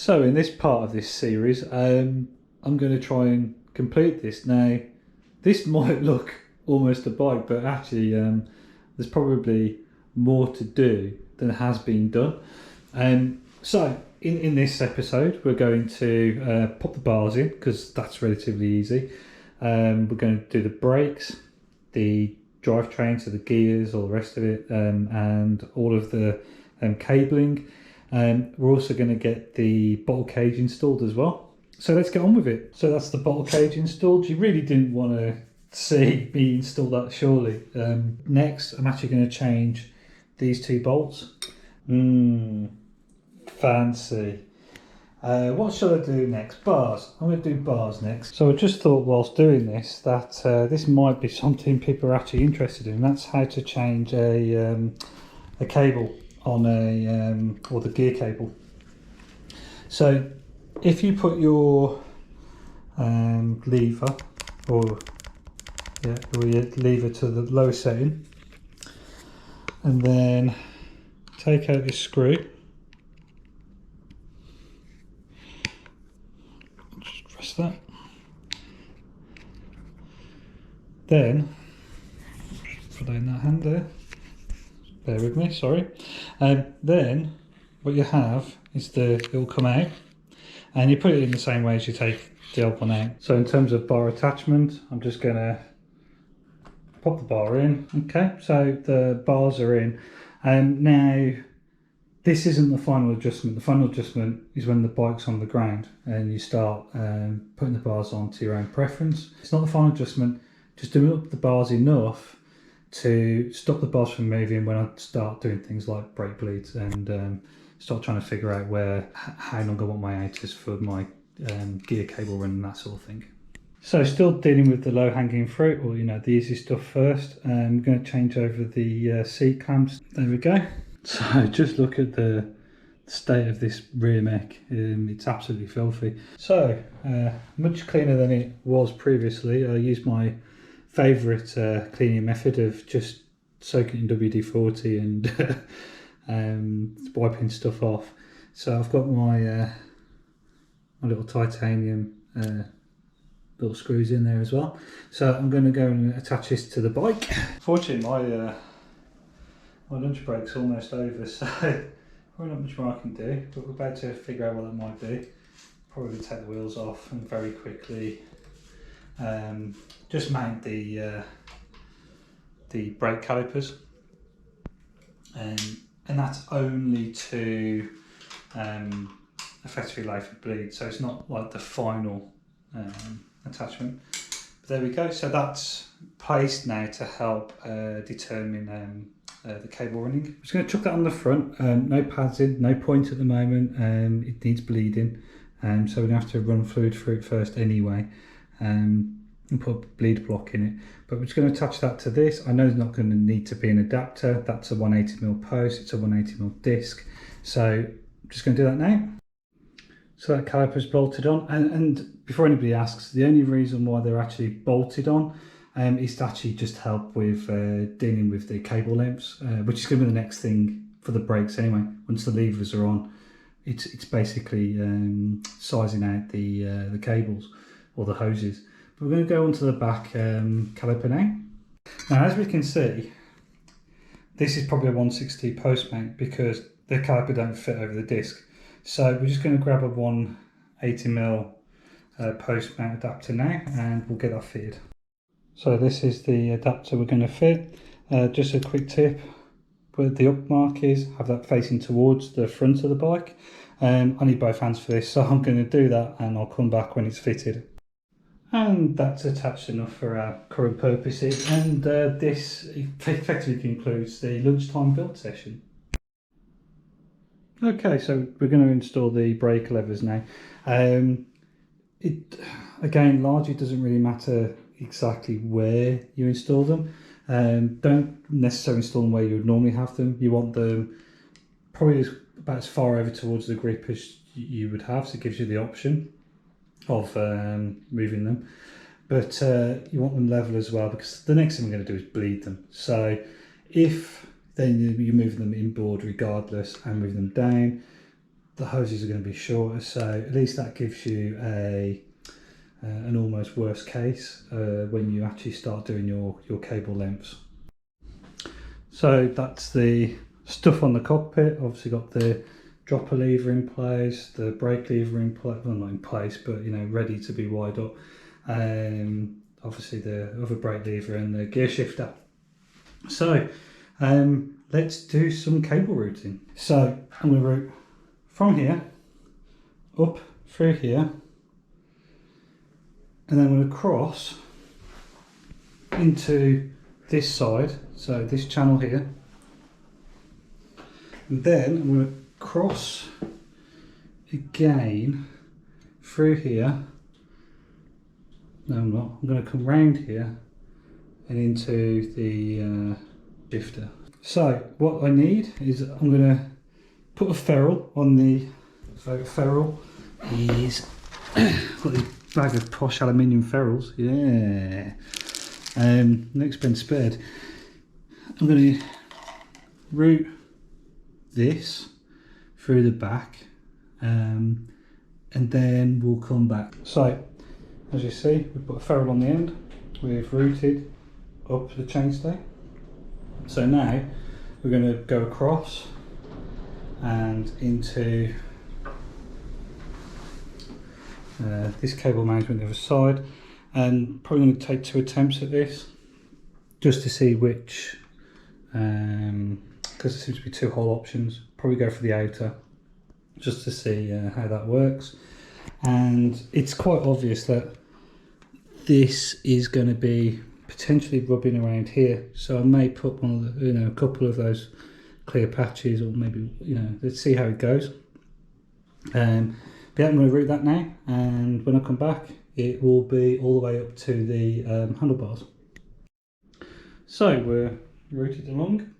So in this part of this series, I'm going to try and complete this. Now, this might look almost a bike, but actually there's probably more to do than has been done. So in this episode, we're going to pop the bars in, because that's relatively easy. We're going to do the brakes, the drivetrain, so the gears, all the rest of it, and all of the cabling. We're also going to get the bottle cage installed as well. So let's get on with it. So that's the bottle cage installed. You really didn't want to see me install that, surely. Next, I'm actually going to change these two bolts. Fancy. What shall I do next? Bars. I'm going to do bars next. So I just thought whilst doing this that this might be something people are actually interested in. That's how to change a cable on or the gear cable. So if you put your lever or your lever to the lowest setting, and then take out this screw, just press that, then put that in that hand there. Bear with me, sorry. Then what you have is it will come out, and you put it in the same way as you take the old one out. So in terms of bar attachment, I'm just going to pop the bar in. Okay, so the bars are in. Now, this isn't the final adjustment. The final adjustment is when the bike's on the ground and you start putting the bars on to your own preference. It's not the final adjustment, just doing up the bars enough to stop the bars from moving when I start doing things like brake bleeds and start trying to figure out how long I want my outs for my gear cable run and that sort of thing. So still dealing with the low hanging fruit, or the easy stuff first. I'm going to change over the seat clamps. There we go. So just look at the state of this rear mech. It's absolutely filthy. So much cleaner than it was previously. I used my favourite cleaning method of just soaking in WD-40 and wiping stuff off. So I've got my little titanium little screws in there as well. So I'm going to go and attach this to the bike. Fortunately, my lunch break's almost over, so probably not much more I can do, but we're about to figure out what that might be. Probably take the wheels off and very quickly just mount the brake calipers, and that's only to effectively allow for bleed, so it's not like the final attachment. But there we go. So that's placed now to help determine the cable running. I'm just going to chuck that on the front. No pads in, no point at the moment. It needs bleeding, so we're going to have to run fluid through it first anyway. And put a bleed block in it, but we're just going to attach that to this. I know there's not going to need to be an adapter. That's a 180mm post, it's a 180mm disc, so I'm just going to do that now. So that caliper is bolted on, and before anybody asks, the only reason why they're actually bolted on is to actually just help with dealing with the cable lengths, which is going to be the next thing for the brakes anyway. Once the levers are on, it's basically sizing out the cables or the hoses. But we're going to go onto the back caliper now. Now, as we can see, this is probably a 160 post mount because the caliper don't fit over the disc. So we're just going to grab a 180mm post mount adapter now, and we'll get that fitted. So this is the adapter we're going to fit. Just a quick tip, where the up mark is, have that facing towards the front of the bike. I need both hands for this, so I'm going to do that and I'll come back when it's fitted. And that's attached enough for our current purposes, and this effectively concludes the lunchtime build session. Okay, so we're going to install the brake levers now. It again largely doesn't really matter exactly where you install them. Don't necessarily install them where you would normally have them. You want them probably about as far over towards the grip as you would have, so it gives you the option of moving them, but you want them level as well, because the next thing we're going to do is bleed them. So if then you move them inboard regardless and move them down, the hoses are going to be shorter, so at least that gives you an almost worst case when you actually start doing your cable lengths. So that's the stuff on the cockpit. Obviously got the dropper lever in place, the brake lever in place, well not in place, but you know, ready to be wired up. Obviously the other brake lever and the gear shifter. So let's do some cable routing. So I'm going to route from here up through here, and then I'm going to cross into this side, so this channel here, and then I'm going to cross again through here. No, I'm not. I'm going to come round here and into the shifter. So what I need is I'm going to put a ferrule on the. So ferrule is got the bag of posh aluminium ferrules. Yeah. No expense spared. I'm going to route this through the back, and then we'll come back. So as you see, we put a ferrule on the end, we've routed up the chainstay. So now we're going to go across and into this cable management the other side, and probably going to take 2 attempts at this just to see which, because there seems to be 2 hole options. Probably go for the outer just to see how that works. And it's quite obvious that this is going to be potentially rubbing around here, so I may put one of the, you know, a couple of those clear patches, or maybe, you know, let's see how it goes. But yeah, I'm going to route that now, and when I come back it will be all the way up to the handlebars. So we're routed along.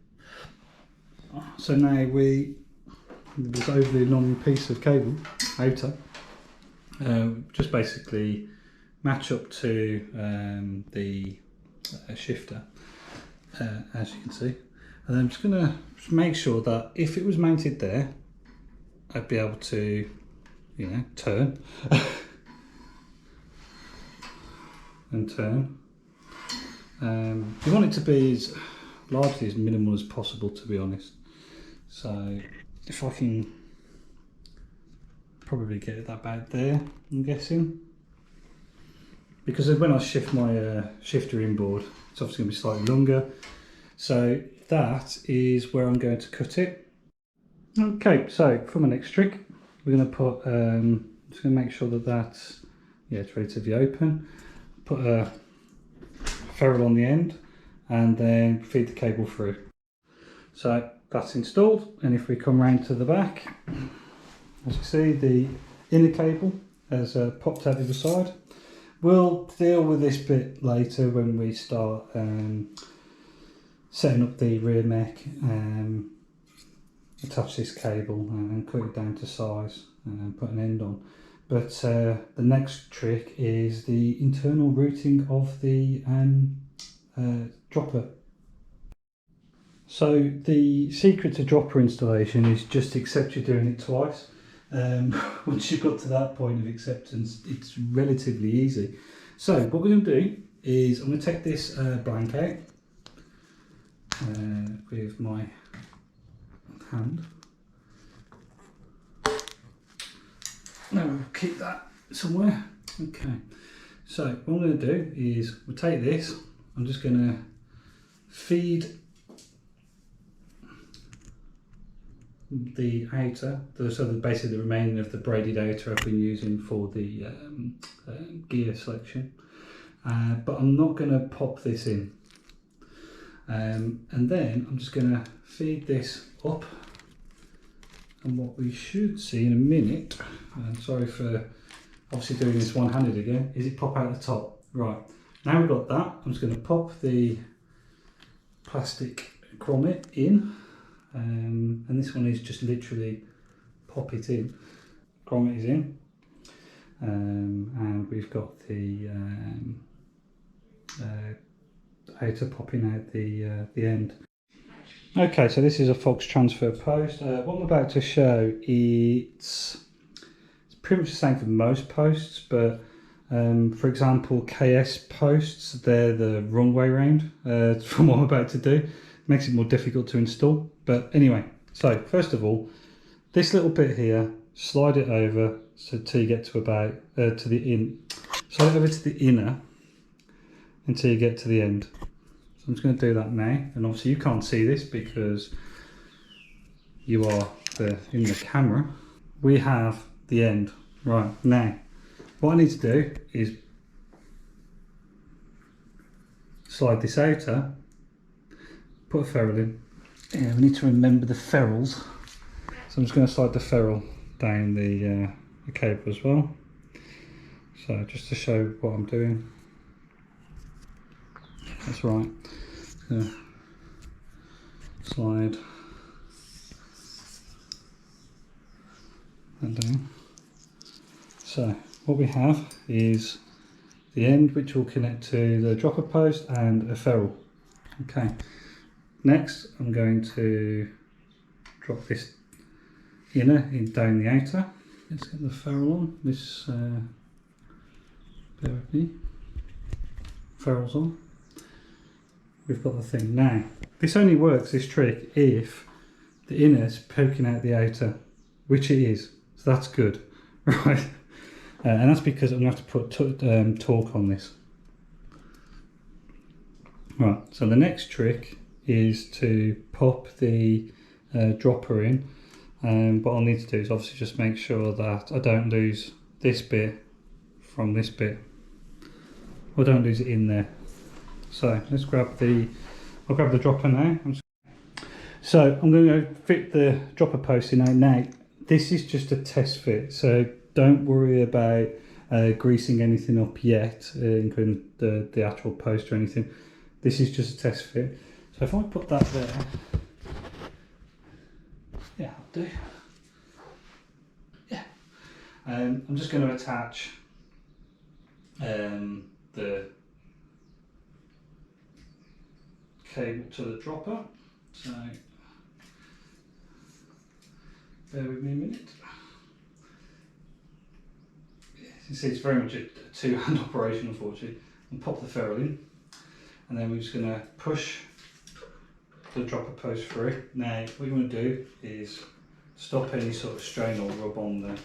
So now this overly long piece of cable, outer, just basically match up to the shifter, as you can see. And then I'm just going to make sure that if it was mounted there, I'd be able to, you know, turn and turn. You want it to be as largely as minimal as possible, to be honest. So if I can probably get it about there, I'm guessing, because when I shift my shifter inboard, it's obviously going to be slightly longer. So that is where I'm going to cut it. Okay, so for my next trick, we're going to put, just going to make sure that that's, yeah, it's relatively open. Put a ferrule on the end and then feed the cable through. So that's installed, and if we come round to the back, as you see, the inner cable has popped out the other side. We'll deal with this bit later when we start setting up the rear mech, attach this cable and cut it down to size and put an end on. But the next trick is the internal routing of the dropper. So the secret to dropper installation is just accept you're doing it twice. Once you've got to that point of acceptance, it's relatively easy. So what we're going to do is I'm going to take this blank out with my hand. Now we'll keep that somewhere. Okay, so what I'm going to do is we'll take this, I'm just going to feed the outer, so basically the remaining of the braided outer I've been using for the gear selection, but I'm not going to pop this in, and then I'm just going to feed this up, and what we should see in a minute, sorry for obviously doing this one-handed again, is it pop out the top. Right, now we've got that, I'm just going to pop the plastic grommet in. And this one is just literally pop it in. Grommet is in, and we've got the outer popping out the end. Okay, so this is a Fox transfer post. What I'm about to show, it's pretty much the same for most posts, but for example, KS posts, they're the wrong way around from what I'm about to do. It makes it more difficult to install. But anyway, so first of all, this little bit here, slide it over so till you get to about slide it over to the inner until you get to the end. So I'm just going to do that now, and obviously you can't see this because you are in the camera. We have the end. Right, now what I need to do is slide this outer, put a ferrule in. Yeah, we need to remember the ferrules. So I'm just going to slide the ferrule down the cable as well. So just to show what I'm doing. That's right. Slide that down. So what we have is the end, which will connect to the dropper post and a ferrule. Okay. Next, I'm going to drop this inner down the outer. Let's get the ferrule on. This, bear with me. Ferrule's on. We've got the thing now. This only works, this trick, if the inner's poking out the outer, which it is. So that's good, right? And that's because I'm going to have to put torque on this. Right, so the next trick is to pop the dropper in. What I'll need to do is obviously just make sure that I don't lose this bit from this bit. Or don't lose it in there. So let's grab I'll grab the dropper now. So I'm going to fit the dropper post in now. This is just a test fit, so don't worry about greasing anything up yet, including the actual post or anything. This is just a test fit. So if I put that there, yeah, I'll do. Yeah. I'm just going to attach the cable to the dropper. So bear with me a minute. You see, it's very much a two-hand operation, unfortunately. And pop the ferrule in, and then we're just going to push the dropper post through. Now, what you want to do is stop any sort of strain or rub on the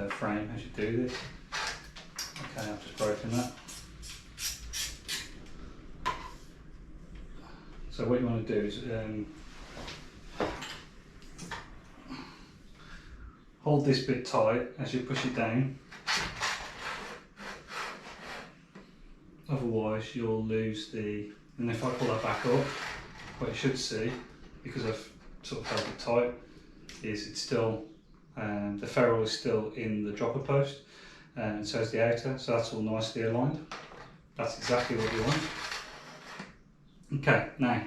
frame as you do this. Okay, I've just broken that. So what you want to do is hold this bit tight as you push it down. Otherwise you'll lose and if I pull that back up, what you should see, because I've sort of held it tight, is it's still, the ferrule is still in the dropper post, and so is the outer, so that's all nicely aligned. That's exactly what you want. Okay, now,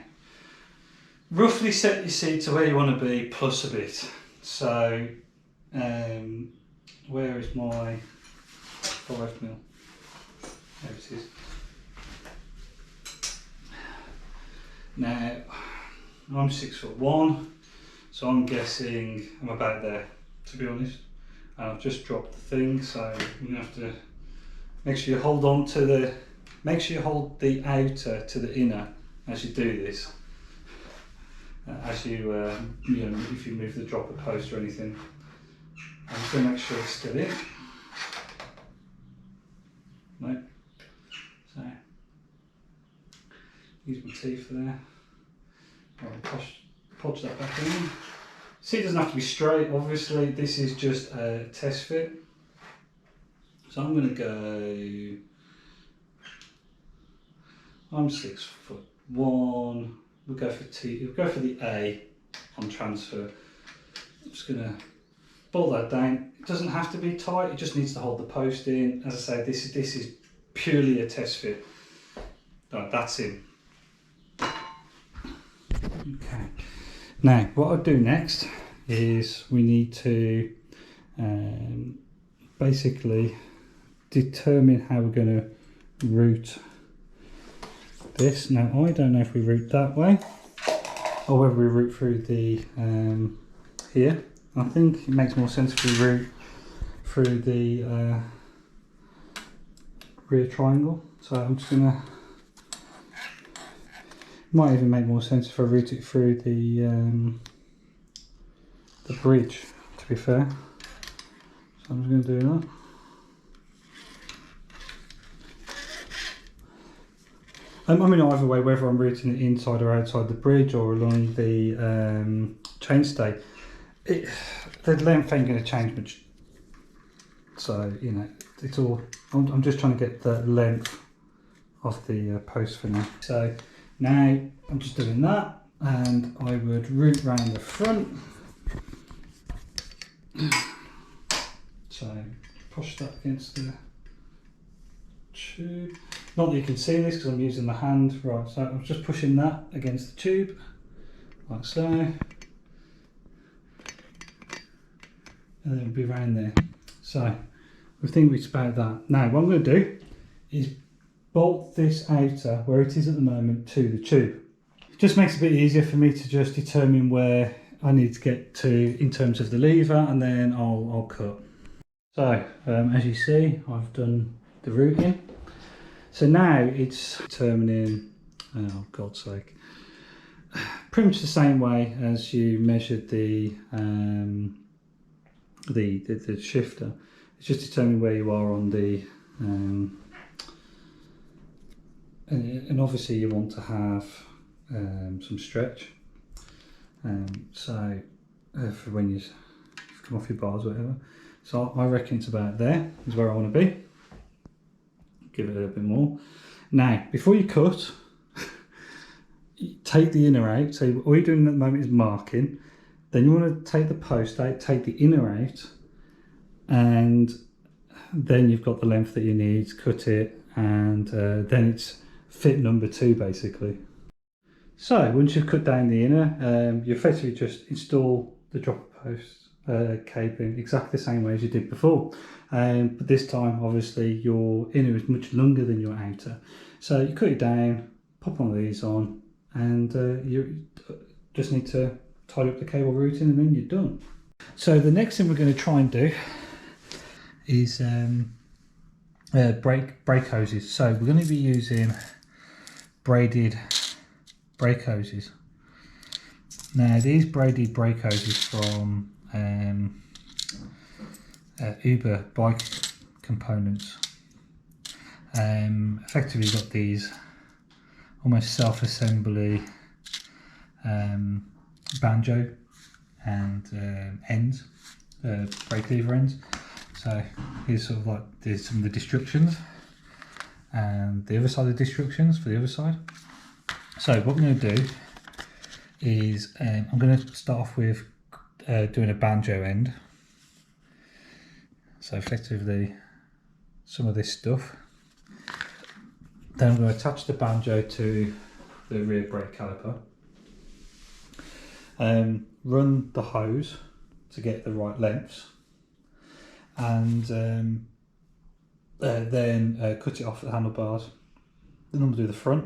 roughly set your seat to where you want to be, plus a bit. So, where is my 5mm? There it is. Now, I'm 6'1", so I'm guessing I'm about there, to be honest. And I've just dropped the thing, so you're gonna have to make sure you hold on to make sure you hold the outer to the inner as you do this. As you, you know, if you move the dropper post or anything. I'm just gonna make sure it's still in. No. So, use my teeth there. I'll podge that back in. See, it doesn't have to be straight, obviously. This is just a test fit. So I'm going to go. I'm 6'1". We'll go for We'll go for the A on transfer. I'm just going to bolt that down. It doesn't have to be tight. It just needs to hold the post in. As I say, this is purely a test fit. Right, that's in. Okay. Now, what I'll do next is we need to basically determine how we're going to route this. Now, I don't know if we route that way or whether we route through the here. I think it makes more sense if we route through the rear triangle. So I'm just gonna, might even make more sense if I route it through the bridge, to be fair. So I'm just going to do that. I mean, either way, whether I'm routing it inside or outside the bridge or along the chainstay, the length ain't going to change much. So, you know, it's all, I'm just trying to get the length of the post for now. So now I'm just doing that, and I would route round the front. So push that against the tube. Not that you can see this because I'm using the hand. Right, so I'm just pushing that against the tube, like so. And then it'll be around there. So we think it's about that. Now what I'm going to do is bolt this outer, where it is at the moment, to the tube. It just makes it a bit easier for me to just determine where I need to get to in terms of the lever, and then I'll cut. So as you see, I've done the routing. So now it's determining, oh God's sake, pretty much the same way as you measured the shifter. It's just determining where you are on the and obviously you want to have some stretch. So for when you come off your bars or whatever. So I reckon it's about there is where I want to be. Give it a little bit more. Now, before you cut, take the inner out. So all you're doing at the moment is marking. Then you want to take the post out, take the inner out, and then you've got the length that you need, cut it, and then it's fit number 2 basically. So once you've cut down the inner, you effectively just install the dropper post cabling exactly the same way as you did before, but this time obviously your inner is much longer than your outer. So you cut it down, pop one of these on, and you just need to tidy up the cable routing, and then you're done. So the next thing we're going to try and do is brake hoses. So we're going to be using braided brake hoses. Now these braided brake hoses from Uber bike components, effectively got these almost self-assembly banjo and ends, brake lever ends. So here's sort of like, there's some of the destructions and the other side of the destructions for the other side. So what we're going to do is I'm going to start off with doing a banjo end. So effectively some of this stuff. Then I'm going to attach the banjo to the rear brake caliper. Run the hose to get the right lengths, and then cut it off at the handlebars. Then I'm going to do the front.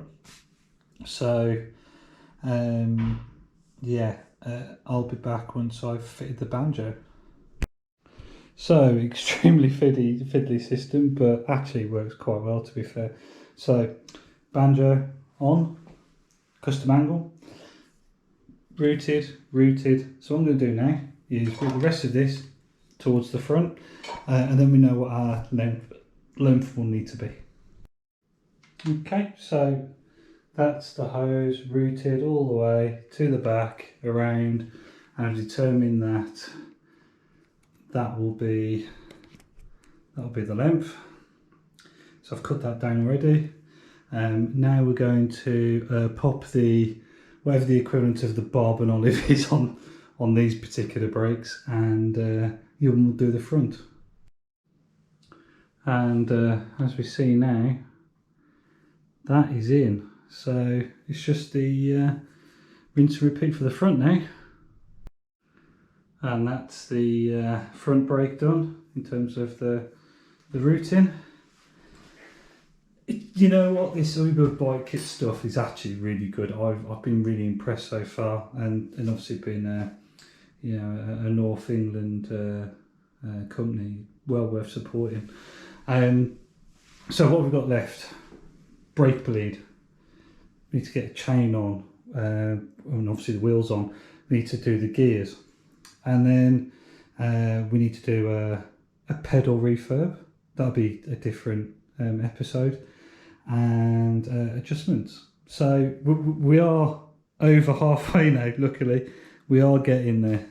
So yeah, I'll be back once I've fitted the banjo. So extremely fiddly system, but actually works quite well, to be fair. So banjo on, custom angle, routed. So what I'm going to do now is put the rest of this towards the front, and then we know what our length will need to be. Okay, so that's the hose routed all the way to the back, around, and I've determined that that'll be the length. So I've cut that down already. Now we're going to pop whatever the equivalent of the bob and olive is on these particular brakes, and you'll do the front. And as we see now, that is in. So it's just the rinse and repeat for the front now. And that's the front brake done in terms of the routing. You know what, this Uber bike kit stuff is actually really good. I've been really impressed so far, and obviously been you know, a North England company, well worth supporting. So what we've got left, brake bleed. We need to get a chain on, and obviously the wheels on. We need to do the gears, and then we need to do a pedal refurb. That'll be a different episode, and adjustments. So we are over halfway now. Luckily, we are getting there.